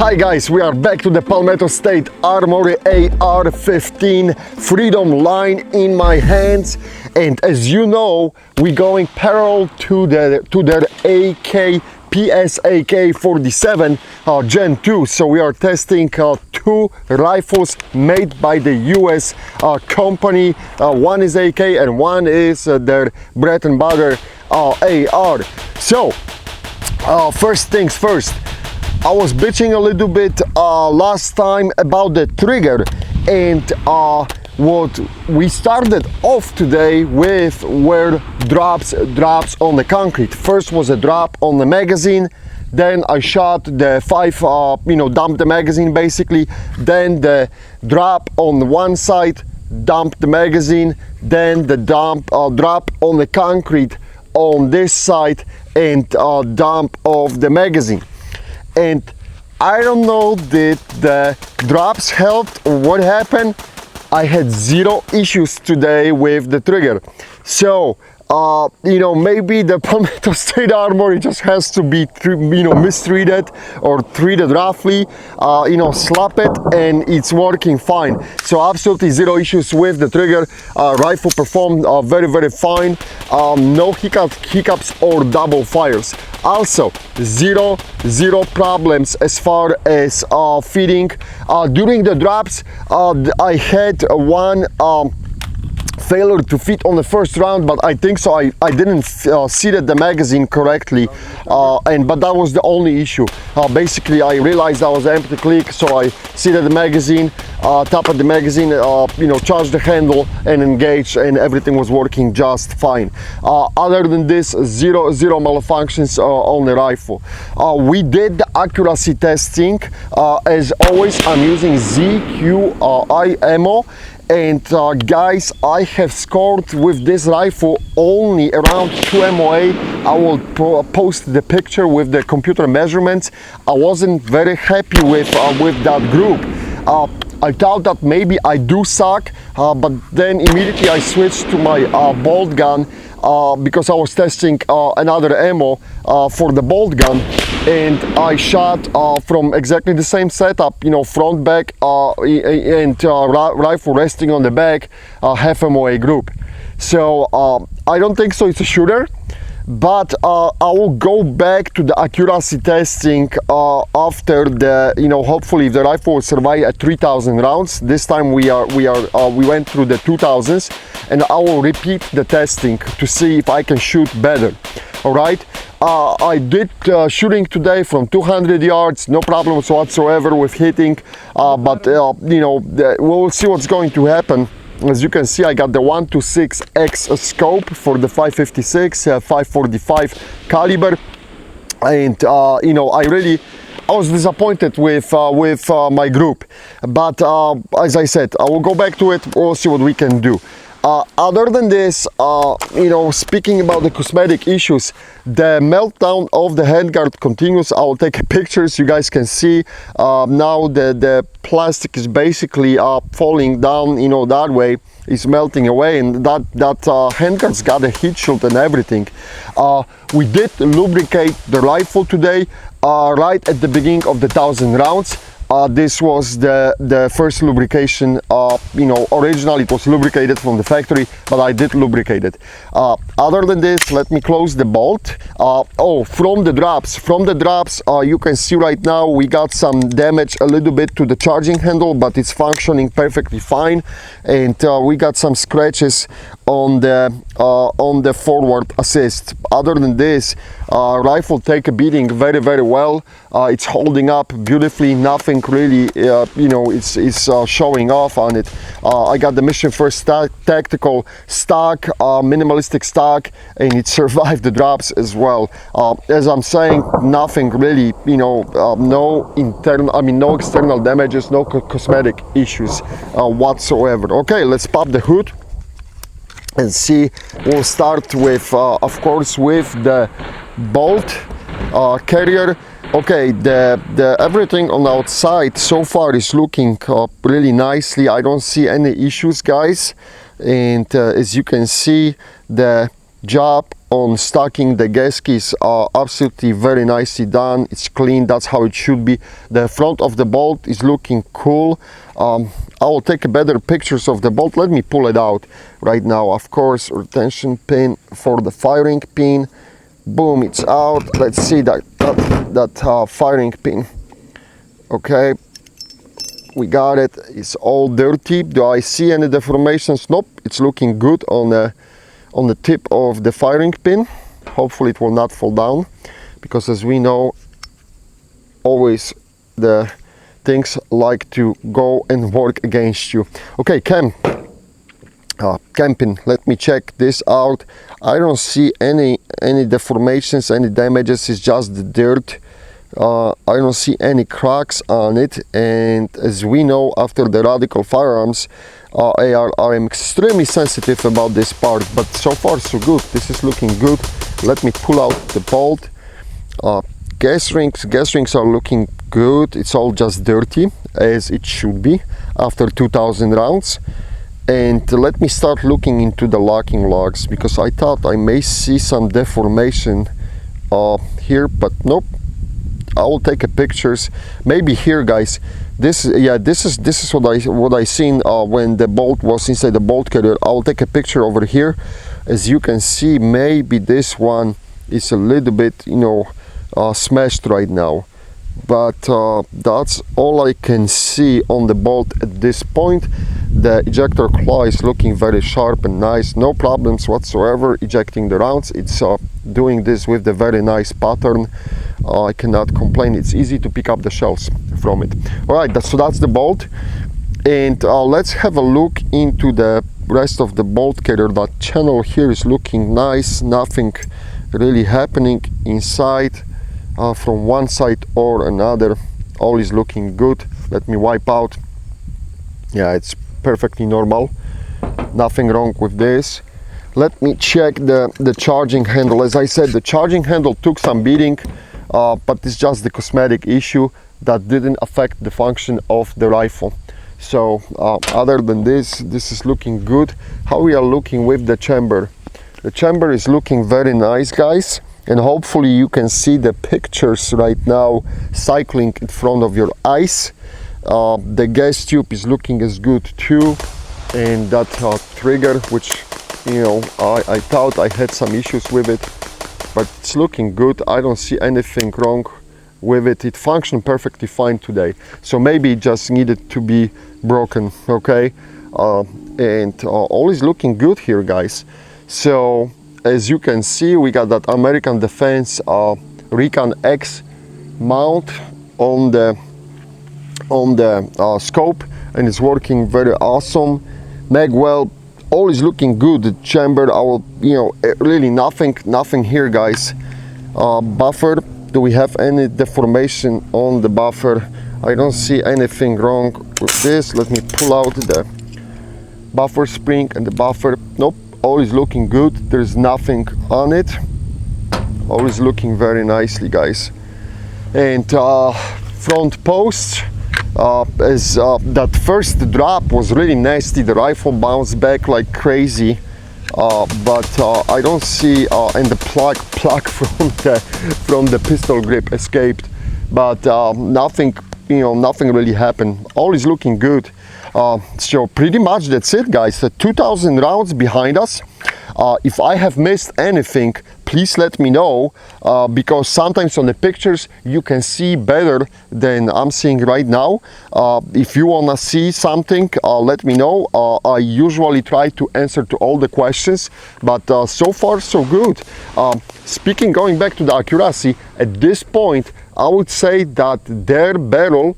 Hi guys, we are back to the Palmetto State Armory AR15 Freedom line in my hands, and as you know, we're going parallel to their AK AK-47 Gen 2. So we are testing two rifles made by the US company. One is AK and one is their bread and butter AR. So first things first, I was bitching a little bit last time about the trigger, and what we started off today with were drops on the concrete. First was a drop on the magazine, then I shot the dumped the magazine basically, then the drop on one side, dumped the magazine, then the drop on the concrete on this side, and dump of the magazine. And I don't know, did the drops helped or what happened? I had zero issues today with the trigger. So maybe the Palmetto State Armory just has to be mistreated or treated roughly. Slap it and it's working fine. So absolutely zero issues with the trigger. Rifle performed very fine. No hiccups or double fires. Also zero problems as far as feeding. During the drops, I had one failure to fit on the first round, but I think so I didn't seated the magazine correctly, but that was the only issue. Basically I realized that was an empty click, so I seated the magazine, tapped the magazine, charged the handle and engaged, and everything was working just fine. Other than this, zero malfunctions on the rifle. We did the accuracy testing. As always, I'm using ZQI ammo. And guys, I have scored with this rifle only around 2 MOA. I will post the picture with the computer measurements. I wasn't very happy with that group. I thought that maybe I do suck, but then immediately I switched to my bolt gun because I was testing another ammo for the bolt gun, and I shot from exactly the same setup, front, back, and rifle resting on the back, half MOA group. So I don't think so it's a shooter, but I will go back to the accuracy testing after the, hopefully if the rifle will survive at 3,000 rounds. This time we went through the 2,000s, and I will repeat the testing to see if I can shoot better. All right, I did shooting today from 200 yards, no problems whatsoever with hitting, but we'll see what's going to happen. As you can see, I got the 126X scope for the 556, 545 caliber, and I was disappointed with my group, but as I said, I will go back to it. We'll see what we can do. Other than this, speaking about the cosmetic issues, the meltdown of the handguard continues. I will take pictures. You guys can see now the plastic is basically falling down, that way. It's melting away, and that handguard's got a heat shield and everything. We did lubricate the rifle today, right at the beginning of the 1,000 rounds. This was the first lubrication. Originally it was lubricated from the factory, but I did lubricate it. Other than this, let me close the bolt. From the drops, you can see right now we got some damage a little bit to the charging handle, but it's functioning perfectly fine, and we got some scratches on the forward assist. Other than this, rifle take a beating very well. It's holding up beautifully. Nothing really it's showing off on it. I got the Mission First tactical stock, minimalistic stock, and it survived the drops as well. As I'm saying, nothing really, no external damages, no cosmetic issues whatsoever. Okay, let's pop the hood and see. We'll start with of course with the bolt carrier. Okay, the everything on the outside so far is looking really nicely. I don't see any issues, guys, and as you can see, the job on stacking the gas keys are absolutely very nicely done. It's clean, that's how it should be. The front of the bolt is looking cool. I will take better pictures of the bolt. Let me pull it out right now. Of course, retention pin for the firing pin. Boom, it's out. Let's see that firing pin. Okay, we got it. It's all dirty. Do I see any deformations? Nope, it's looking good on the tip of the firing pin. Hopefully it will not fall down, because as we know, always the things like to go and work against you. Okay, cam pin, let me check this out. I don't see any deformations, any damages. It's just the dirt. I don't see any cracks on it, and as we know, after the Radical firearms, AR are extremely sensitive about this part, but so far so good. This is looking good. Let me pull out the bolt. Gas rings are looking good. It's all just dirty, as it should be after 2000 rounds. And let me start looking into the locking lugs, because I thought I may see some deformation here, but nope. I will take a pictures. Maybe here, guys. This is what I seen when the bolt was inside the bolt cutter. I will take a picture over here. As you can see, maybe this one is a little bit, smashed right now. But that's all I can see on the bolt at this point. The ejector claw is looking very sharp and nice. No problems whatsoever ejecting the rounds. It's doing this with the very nice pattern. I cannot complain. It's easy to pick up the shells from it. All right, so that's the bolt. And let's have a look into the rest of the bolt cutter. That channel here is looking nice. Nothing really happening inside. From one side or another, all is looking good. Let me wipe out. Yeah, it's perfectly normal, nothing wrong with this. Let me check the charging handle. As I said, the charging handle took some beating, but it's just the cosmetic issue that didn't affect the function of the rifle. So other than this is looking good. How we are looking with the chamber? The chamber is looking very nice, guys. And hopefully you can see the pictures right now cycling in front of your eyes. The gas tube is looking as good too, and that trigger, which I thought I had some issues with it, but it's looking good. I don't see anything wrong with it. It functioned perfectly fine today, so maybe it just needed to be broken. Okay, and all is looking good here, guys. So as you can see, we got that American Defense Recon X mount on the scope, and it's working very awesome. Magwell, all is looking good. The chamber, I will, really nothing here, guys. Buffer, do we have any deformation on the buffer? I don't see anything wrong with this. Let me pull out the buffer spring and the buffer. Nope. All is looking good. There's nothing on it. All is looking very nicely, guys. And front posts, as that first drop was really nasty. The rifle bounced back like crazy, but I don't see and the plug from the pistol grip escaped, but nothing really happened. All is looking good. So pretty much that's it, guys. 2000 rounds behind us. If I have missed anything, please let me know, because sometimes on the pictures you can see better than I'm seeing right now. If you wanna see something, let me know. I usually try to answer to all the questions, but so far so good. Going back to the accuracy, at this point I would say that their barrel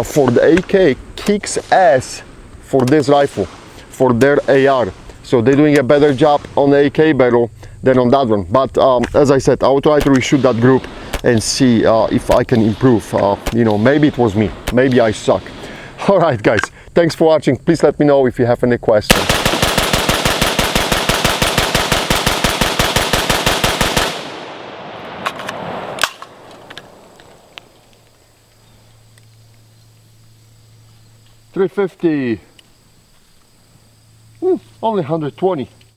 for the AK kicks ass for this rifle, for their AR. So they're doing a better job on the AK barrel than on that one. But as I said, I will try to reshoot that group and see if I can improve. Maybe it was me, maybe I suck. All right, guys, thanks for watching. Please let me know if you have any questions. $350. Only 120.